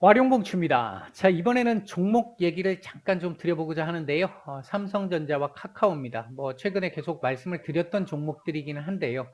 와룡봉추입니다. 자, 이번에는 종목 얘기를 잠깐 좀 드려보고자 하는데요. 삼성전자와 카카오입니다. 최근에 계속 말씀을 드렸던 종목들이기는 한데요.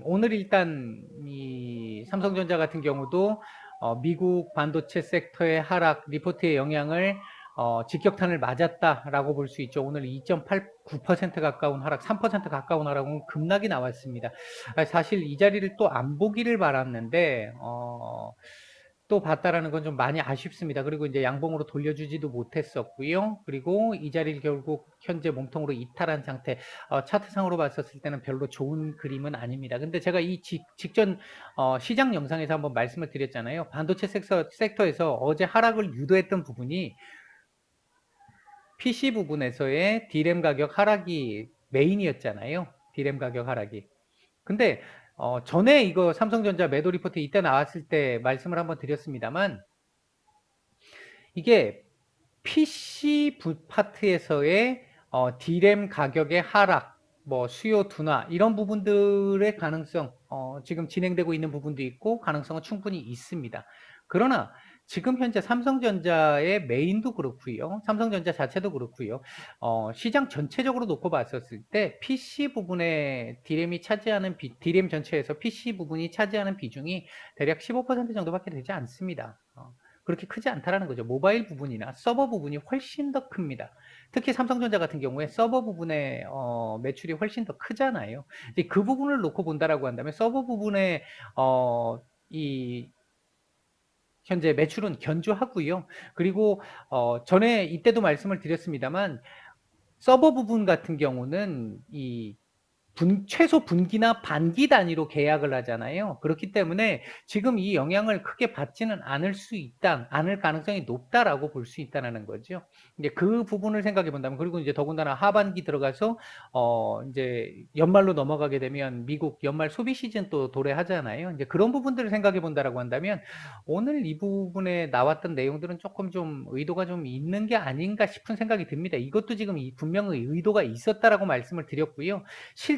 오늘 일단 이 삼성전자 같은 경우도 미국 반도체 섹터의 하락 리포트의 영향을 직격탄을 맞았다라고 볼 수 있죠. 오늘 2.89% 가까운 하락, 3% 가까운 하락은 급락이 나왔습니다. 사실 이 자리를 또 안 보기를 바랐는데 또 봤다라는 건 좀 많이 아쉽습니다. 그리고 이제 양봉으로 돌려주지도 못했었고요. 그리고 이 자리를 결국 현재 몸통으로 이탈한 상태, 차트상으로 봤었을 때는 별로 좋은 그림은 아닙니다. 근데 제가 이 직전 시장 영상에서 한번 말씀을 드렸잖아요. 반도체 섹터에서 어제 하락을 유도했던 부분이 PC 부분에서의 D램 가격 하락이 메인이었잖아요. D램 가격 하락이. 근데 전에 이거 삼성전자 매도 리포트 이때 나왔을 때 말씀을 한번 드렸습니다만 이게 PC 파트에서의 D램 가격의 하락, 수요 둔화 이런 부분들의 가능성 지금 진행되고 있는 부분도 있고 가능성은 충분히 있습니다. 그러나 지금 현재 삼성전자의 메인도 그렇고요. 삼성전자 자체도 그렇고요. 시장 전체적으로 놓고 봤었을 때 PC 부분에 D램이 차지하는 D램 전체에서 PC 부분이 차지하는 비중이 대략 15% 정도밖에 되지 않습니다. 그렇게 크지 않다라는 거죠. 모바일 부분이나 서버 부분이 훨씬 더 큽니다. 특히 삼성전자 같은 경우에 서버 부분의 매출이 훨씬 더 크잖아요. 이제 그 부분을 놓고 본다라고 한다면 서버 부분의 이 현재 매출은 견조하고요. 그리고 전에 이때도 말씀을 드렸습니다만 서버 부분 같은 경우는 이 최소 분기나 반기 단위로 계약을 하잖아요. 그렇기 때문에 지금 이 영향을 크게 받지는 않을 가능성이 높다라고 볼 수 있다는 거죠. 이제 그 부분을 생각해 본다면, 그리고 이제 더군다나 하반기 들어가서, 이제 연말로 넘어가게 되면 미국 연말 소비 시즌 또 도래하잖아요. 이제 그런 부분들을 생각해 본다라고 한다면, 오늘 이 부분에 나왔던 내용들은 조금 좀 의도가 좀 있는 게 아닌가 싶은 생각이 듭니다. 이것도 지금 분명히 의도가 있었다라고 말씀을 드렸고요.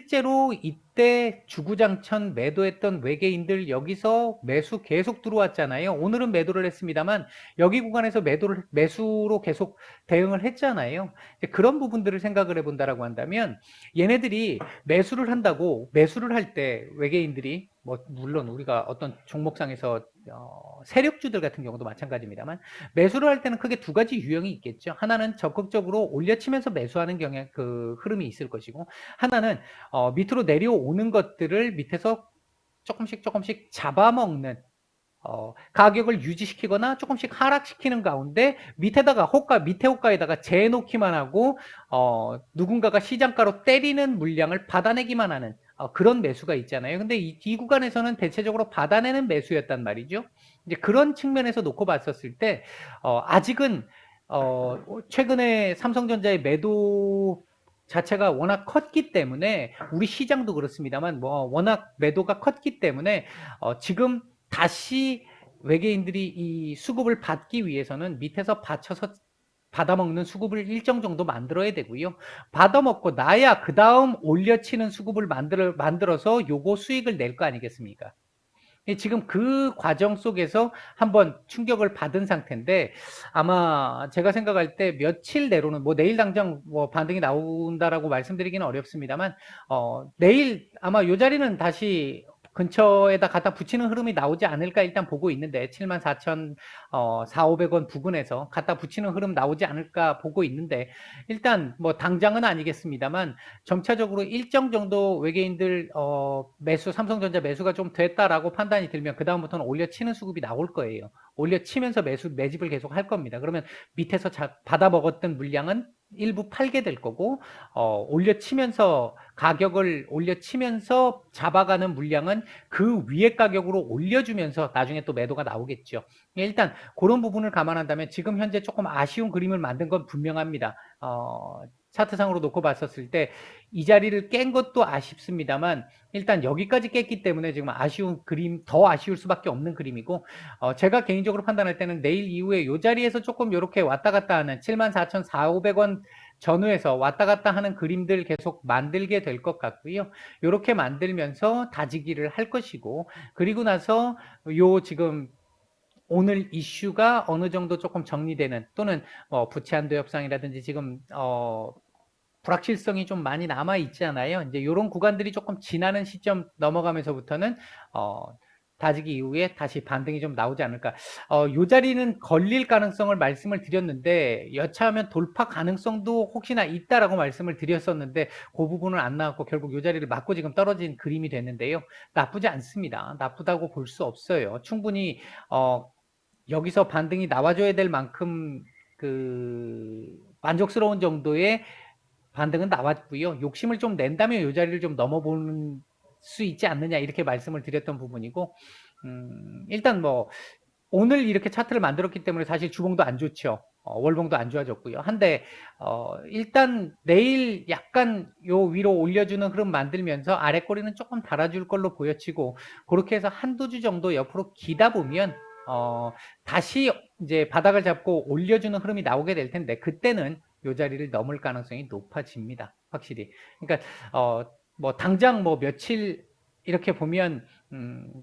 실제로 이때 주구장천 매도했던 외계인들 여기서 매수 계속 들어왔잖아요. 오늘은 매도를 했습니다만 여기 구간에서 매수로 계속 대응을 했잖아요. 그런 부분들을 생각을 해본다라고 한다면 얘네들이 매수를 할 때 외계인들이 물론 우리가 어떤 종목상에서 세력주들 같은 경우도 마찬가지입니다만 매수를 할 때는 크게 두 가지 유형이 있겠죠. 하나는 적극적으로 올려치면서 매수하는 그 흐름이 있을 것이고, 하나는 밑으로 내려오는 것들을 밑에서 조금씩 잡아먹는, 가격을 유지시키거나 조금씩 하락시키는 가운데 밑에 호가에다가 재놓기만 하고 누군가가 시장가로 때리는 물량을 받아내기만 하는 그런 매수가 있잖아요. 근데 이 구간에서는 대체적으로 받아내는 매수였단 말이죠. 이제 그런 측면에서 놓고 봤었을 때 아직은 최근에 삼성전자의 매도 자체가 워낙 컸기 때문에 우리 시장도 그렇습니다만 워낙 매도가 컸기 때문에 지금 다시 외계인들이 이 수급을 받기 위해서는 밑에서 받쳐서 받아먹는 수급을 일정 정도 만들어야 되고요. 받아먹고 나야 그 다음 올려치는 수급을 만들어서 요거 수익을 낼 거 아니겠습니까? 지금 그 과정 속에서 한번 충격을 받은 상태인데 아마 제가 생각할 때 며칠 내로는 내일 당장 반등이 나온다라고 말씀드리기는 어렵습니다만 내일 아마 요 자리는 다시 근처에다 갖다 붙이는 흐름이 나오지 않을까 일단 보고 있는데 74,400원 부근에서 갖다 붙이는 흐름 나오지 않을까 보고 있는데 일단 당장은 아니겠습니다만 점차적으로 일정 정도 외계인들 삼성전자 매수가 좀 됐다라고 판단이 들면 그 다음부터는 올려치는 수급이 나올 거예요. 올려치면서 매집을 계속 할 겁니다. 그러면 밑에서 받아 먹었던 물량은 일부 팔게 될 거고 가격을 올려치면서 잡아가는 물량은 그 위에 가격으로 올려주면서 나중에 또 매도가 나오겠죠. 일단 그런 부분을 감안한다면 지금 현재 조금 아쉬운 그림을 만든 건 분명합니다. 차트상으로 놓고 봤었을 때 이 자리를 깬 것도 아쉽습니다만 일단 여기까지 깼기 때문에 지금 더 아쉬울 수밖에 없는 그림이고 제가 개인적으로 판단할 때는 내일 이후에 이 자리에서 조금 이렇게 왔다 갔다 하는 74,400원 전후에서 왔다 갔다 하는 그림들 계속 만들게 될 것 같고요. 이렇게 만들면서 다지기를 할 것이고, 그리고 나서 지금 오늘 이슈가 어느 정도 조금 정리되는 또는 부채 한도 협상이라든지 지금 불확실성이 좀 많이 남아 있잖아요. 이제 이런 구간들이 조금 지나는 시점 넘어가면서부터는 다지기 이후에 다시 반등이 좀 나오지 않을까. 요 자리는 걸릴 가능성을 말씀을 드렸는데 여차하면 돌파 가능성도 혹시나 있다라고 말씀을 드렸었는데 그 부분은 안 나왔고 결국 요 자리를 맞고 지금 떨어진 그림이 됐는데요. 나쁘지 않습니다. 나쁘다고 볼 수 없어요. 충분히 여기서 반등이 나와줘야 될 만큼 만족스러운 정도의 반등은 나왔고요. 욕심을 좀 낸다면 이 자리를 좀 넘어보는 수 있지 않느냐 이렇게 말씀을 드렸던 부분이고 일단 오늘 이렇게 차트를 만들었기 때문에 사실 주봉도 안 좋죠. 월봉도 안 좋아졌고요. 한데 일단 내일 약간 요 위로 올려주는 흐름 만들면서 아래 꼬리는 조금 달아줄 걸로 보여지고 그렇게 해서 한두 주 정도 옆으로 기다 보면 다시 이제 바닥을 잡고 올려주는 흐름이 나오게 될 텐데 그때는 요 자리를 넘을 가능성이 높아집니다. 확실히. 그러니까 당장 며칠 이렇게 보면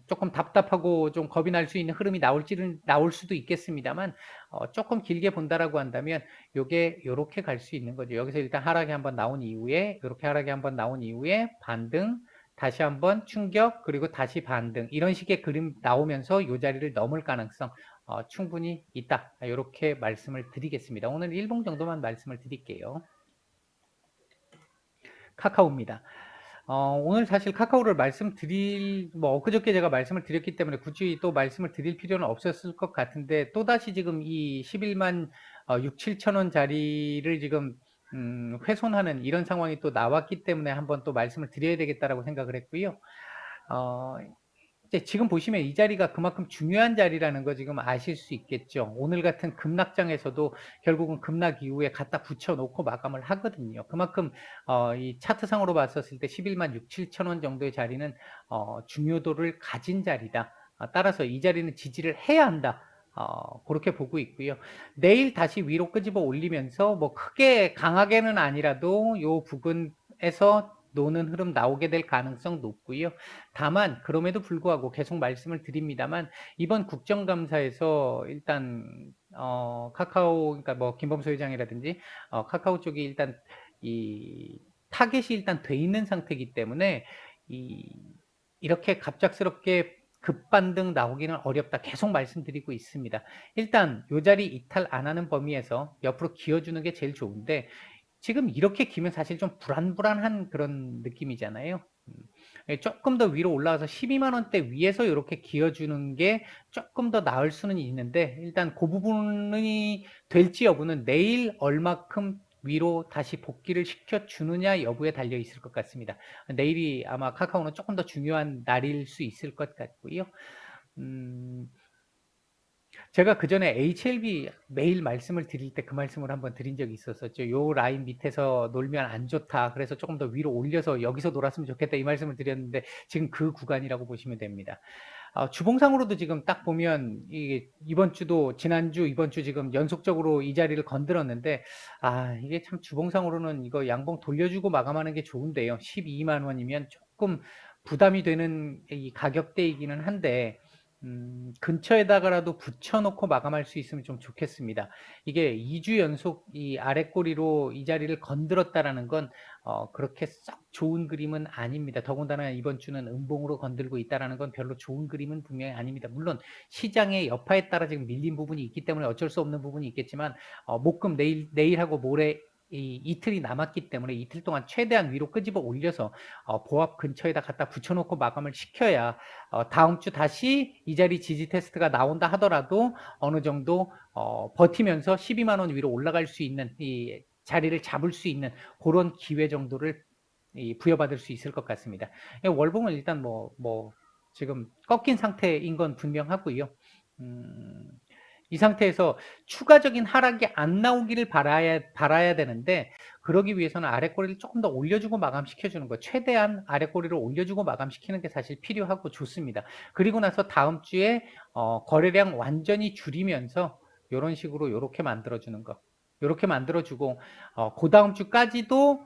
조금 답답하고 좀 겁이 날 수 있는 흐름이 나올 수도 있겠습니다만 조금 길게 본다라고 한다면 요게 요렇게 갈 수 있는 거죠. 여기서 일단 하락이 한번 나온 이후에 요렇게 하락이 한번 나온 이후에 반등 다시 한번 충격 그리고 다시 반등 이런 식의 그림 나오면서 요 자리를 넘을 가능성 충분히 있다. 이렇게 말씀을 드리겠습니다. 오늘 일봉 정도만 말씀을 드릴게요. 카카오입니다. 오늘 사실 카카오를 엊그저께 제가 말씀을 드렸기 때문에 굳이 또 말씀을 드릴 필요는 없었을 것 같은데, 또다시 지금 이 11만 6, 7천 원 자리를 지금, 훼손하는 이런 상황이 또 나왔기 때문에 한번 또 말씀을 드려야 되겠다라고 생각을 했고요. 이제 지금 보시면 이 자리가 그만큼 중요한 자리라는 거 지금 아실 수 있겠죠. 오늘 같은 급락장에서도 결국은 급락 이후에 갖다 붙여놓고 마감을 하거든요. 그만큼 이 차트상으로 봤었을 때 11만 6, 7천 원 정도의 자리는 중요도를 가진 자리다. 따라서 이 자리는 지지를 해야 한다. 그렇게 보고 있고요. 내일 다시 위로 끄집어 올리면서 크게 강하게는 아니라도 요 부근에서 노는 흐름 나오게 될 가능성 높고요. 다만 그럼에도 불구하고 계속 말씀을 드립니다만 이번 국정감사에서 일단 카카오 그러니까 김범수 회장이라든지 카카오 쪽이 일단 이 타겟이 일단 돼 있는 상태이기 때문에 이렇게 갑작스럽게 급반등 나오기는 어렵다. 계속 말씀드리고 있습니다. 일단 요 자리 이탈 안 하는 범위에서 옆으로 기어주는 게 제일 좋은데 지금 이렇게 기면 사실 좀 불안불안한 그런 느낌이잖아요. 조금 더 위로 올라와서 12만 원대 위에서 이렇게 기어주는 게 조금 더 나을 수는 있는데 일단 그 부분이 될지 여부는 내일 얼마큼 위로 다시 복귀를 시켜주느냐 여부에 달려 있을 것 같습니다. 내일이 아마 카카오는 조금 더 중요한 날일 수 있을 것 같고요. 제가 그 전에 HLB 매일 말씀을 드릴 때 그 말씀을 한번 드린 적이 있었었죠. 요 라인 밑에서 놀면 안 좋다. 그래서 조금 더 위로 올려서 여기서 놀았으면 좋겠다. 이 말씀을 드렸는데 지금 그 구간이라고 보시면 됩니다. 주봉상으로도 지금 딱 보면 이번 주도 지난주 이번 주 지금 연속적으로 이 자리를 건드렸는데 이게 참 주봉상으로는 이거 양봉 돌려주고 마감하는 게 좋은데요. 12만 원이면 조금 부담이 되는 이 가격대이기는 한데 근처에다가라도 붙여놓고 마감할 수 있으면 좀 좋겠습니다. 이게 2주 연속 이 아래 꼬리로 이 자리를 건드렸다라는 건 그렇게 썩 좋은 그림은 아닙니다. 더군다나 이번 주는 음봉으로 건들고 있다라는 건 별로 좋은 그림은 분명히 아닙니다. 물론 시장의 여파에 따라 지금 밀린 부분이 있기 때문에 어쩔 수 없는 부분이 있겠지만 목금 내일하고 모레 이틀이 남았기 때문에 이틀 동안 최대한 위로 끄집어 올려서 보합 근처에다 갖다 붙여놓고 마감을 시켜야 다음 주 다시 이 자리 지지 테스트가 나온다 하더라도 어느 정도 버티면서 12만 원 위로 올라갈 수 있는 이 자리를 잡을 수 있는 그런 기회 정도를 부여받을 수 있을 것 같습니다. 월봉은 일단 지금 꺾인 상태인 건 분명하고요. 이 상태에서 추가적인 하락이 안 나오기를 바라야 되는데 그러기 위해서는 아래꼬리를 조금 더 올려주고 마감시켜주는 거 최대한 아래꼬리를 올려주고 마감시키는 게 사실 필요하고 좋습니다. 그리고 나서 다음 주에 거래량 완전히 줄이면서 이런 식으로 이렇게 만들어주는 거 이렇게 만들어주고 그 다음 주까지도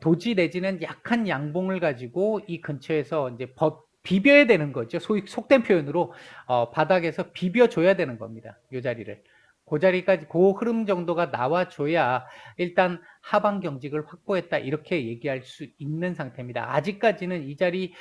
도지 내지는 약한 양봉을 가지고 이 근처에서 이제 비벼야 되는 거죠. 소위 속된 표현으로 바닥에서 비벼줘야 되는 겁니다. 요 자리를. 그 자리까지 그 흐름 정도가 나와줘야 일단 하방 경직을 확보했다 이렇게 얘기할 수 있는 상태입니다. 아직까지는 이 자리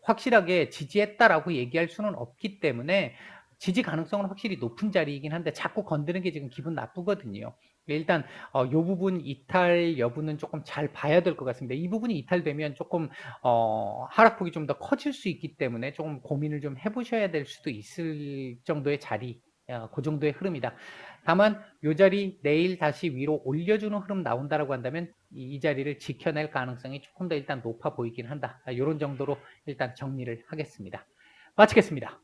확실하게 지지했다라고 얘기할 수는 없기 때문에 지지 가능성은 확실히 높은 자리이긴 한데 자꾸 건드는 게 지금 기분 나쁘거든요. 일단 요 부분 이탈 여부는 조금 잘 봐야 될 것 같습니다. 이 부분이 이탈되면 조금 하락폭이 좀 더 커질 수 있기 때문에 조금 고민을 좀 해보셔야 될 수도 있을 정도의 자리, 그 정도의 흐름이다. 다만 요 자리 내일 다시 위로 올려주는 흐름 나온다라고 한다면 이 자리를 지켜낼 가능성이 조금 더 일단 높아 보이긴 한다. 이런 정도로 일단 정리를 하겠습니다. 마치겠습니다.